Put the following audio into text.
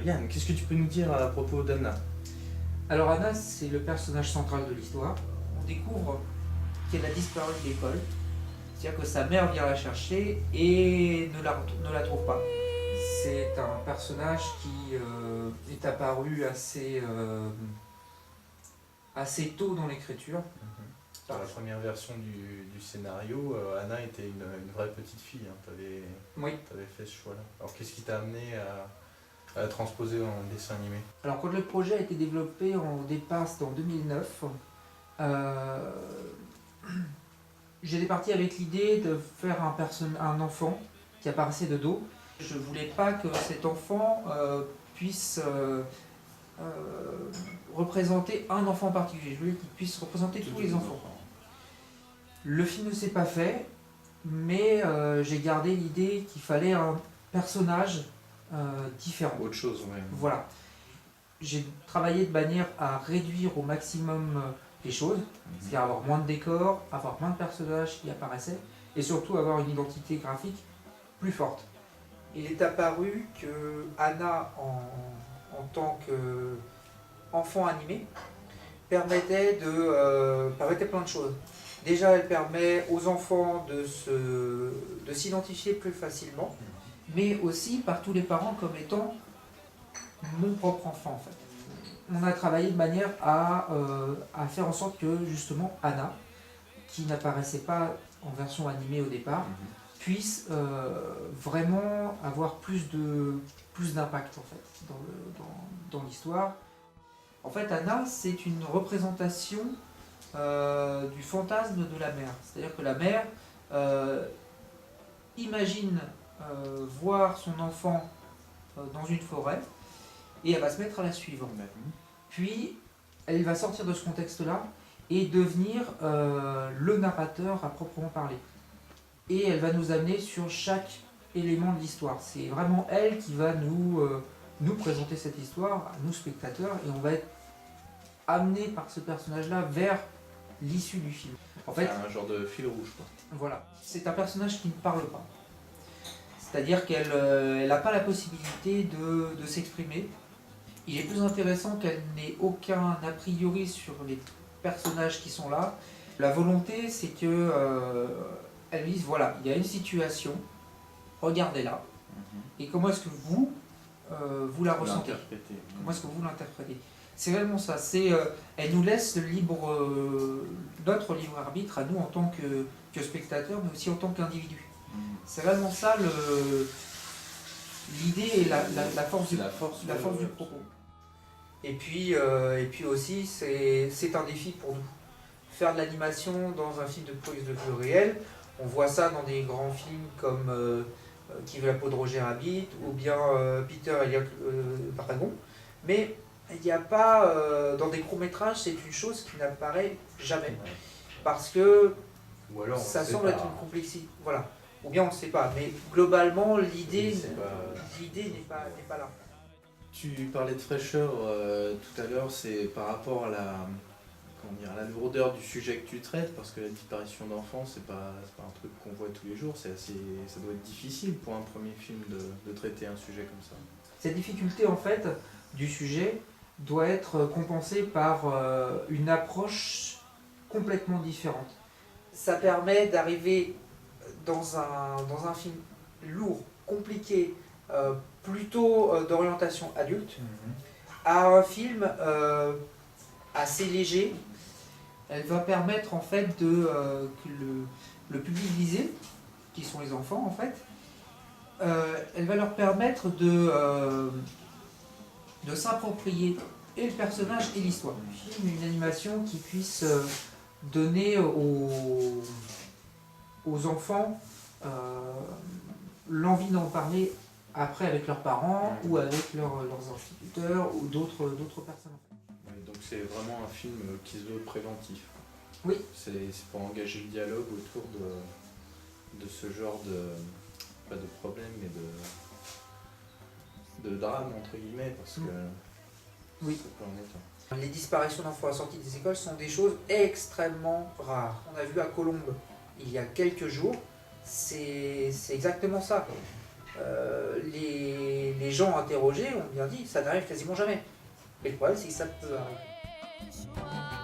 Yann, qu'est-ce que tu peux nous dire à propos d'Anna? Alors Anna, c'est le personnage central de l'histoire. On découvre qu'elle a disparu de l'école, c'est-à-dire que sa mère vient la chercher et ne la trouve pas. C'est un personnage qui est apparu assez tôt dans l'écriture. Dans la première version du scénario, Anna était une vraie petite fille, hein. Oui. T'avais fait ce choix-là. Alors qu'est-ce qui t'a amené à la transposer en dessin animé? Alors quand le projet a été développé au départ, c'était en 2009, j'étais parti avec l'idée de faire un enfant qui apparaissait de dos. Je ne voulais pas que cet enfant puisse représenter un enfant en particulier. Je voulais qu'il puisse représenter tous les enfants. Le film ne s'est pas fait, mais j'ai gardé l'idée qu'il fallait un personnage différent. Autre chose, ouais. Voilà. J'ai travaillé de manière à réduire au maximum les choses, c'est-à-dire avoir moins de décors, avoir moins de personnages qui apparaissaient, et surtout avoir une identité graphique plus forte. Il est apparu que Anna, en tant qu'enfant animé, permettait plein de choses. Déjà, elle permet aux enfants de s'identifier plus facilement, mais aussi par tous les parents comme étant mon propre enfant en fait. On a travaillé de manière à faire en sorte que justement Anna, qui n'apparaissait pas en version animée au départ, puisse vraiment avoir plus d'impact en fait dans l'histoire. En fait, Anna, c'est une représentation du fantasme de la mère. C'est-à-dire que la mère imagine voir son enfant dans une forêt et elle va se mettre à la suivre. Puis, elle va sortir de ce contexte-là et devenir le narrateur à proprement parler. Et elle va nous amener sur chaque élément de l'histoire. C'est vraiment elle qui va nous présenter cette histoire, nous spectateurs, et on va être amené par ce personnage-là vers l'issue du film. En fait, c'est un genre de fil rouge, quoi. Voilà, c'est un personnage qui ne parle pas. C'est-à-dire qu'elle n'a pas la possibilité de s'exprimer. Il est plus intéressant qu'elle n'ait aucun a priori sur les personnages qui sont là. La volonté, c'est que elle dise, voilà, il y a une situation, regardez-la, et comment est-ce que vous la ressentez? Comment est-ce que vous l'interprétez? C'est vraiment ça, elle nous laisse notre libre arbitre à nous en tant que spectateurs, mais aussi en tant qu'individu. C'est vraiment ça l'idée et la force du propos. Et puis aussi, c'est un défi pour nous. Faire de l'animation dans un film de prise de vue réel, on voit ça dans des grands films comme Qui veut la peau de Roger Rabbit ou bien Peter et le Dragon. Mais il n'y a pas, dans des courts-métrages, c'est une chose qui n'apparaît jamais. Parce que ça semble être une complexité. Voilà. Ou bien on ne sait pas. Mais globalement, l'idée n'est pas là. Tu parlais de fraîcheur tout à l'heure, c'est par rapport à la lourdeur du sujet que tu traites, parce que la disparition d'enfants, c'est pas un truc qu'on voit tous les jours, ça doit être difficile pour un premier film de traiter un sujet comme ça. Cette difficulté en fait du sujet doit être compensée par une approche complètement différente. Ça permet d'arriver dans un film lourd, compliqué, plutôt d'orientation adulte, à un film assez léger. Elle va permettre en fait que le public visé, qui sont les enfants en fait, elle va leur permettre de s'approprier et le personnage et l'histoire. Un film, une animation qui puisse donner aux enfants l'envie d'en parler après avec leurs parents ou avec leurs instituteurs ou d'autres personnes. Oui, donc c'est vraiment un film qui se veut préventif. Oui. C'est pour engager le dialogue autour de ce genre pas de problème, mais de drame, entre guillemets, parce que oui. ça peut en être un. Les disparitions d'enfants à la sortie des écoles sont des choses extrêmement rares. On a vu à Colombes il y a quelques jours, c'est exactement ça. les gens interrogés ont bien dit ça n'arrive quasiment jamais. Et le problème, c'est que ça peut arriver.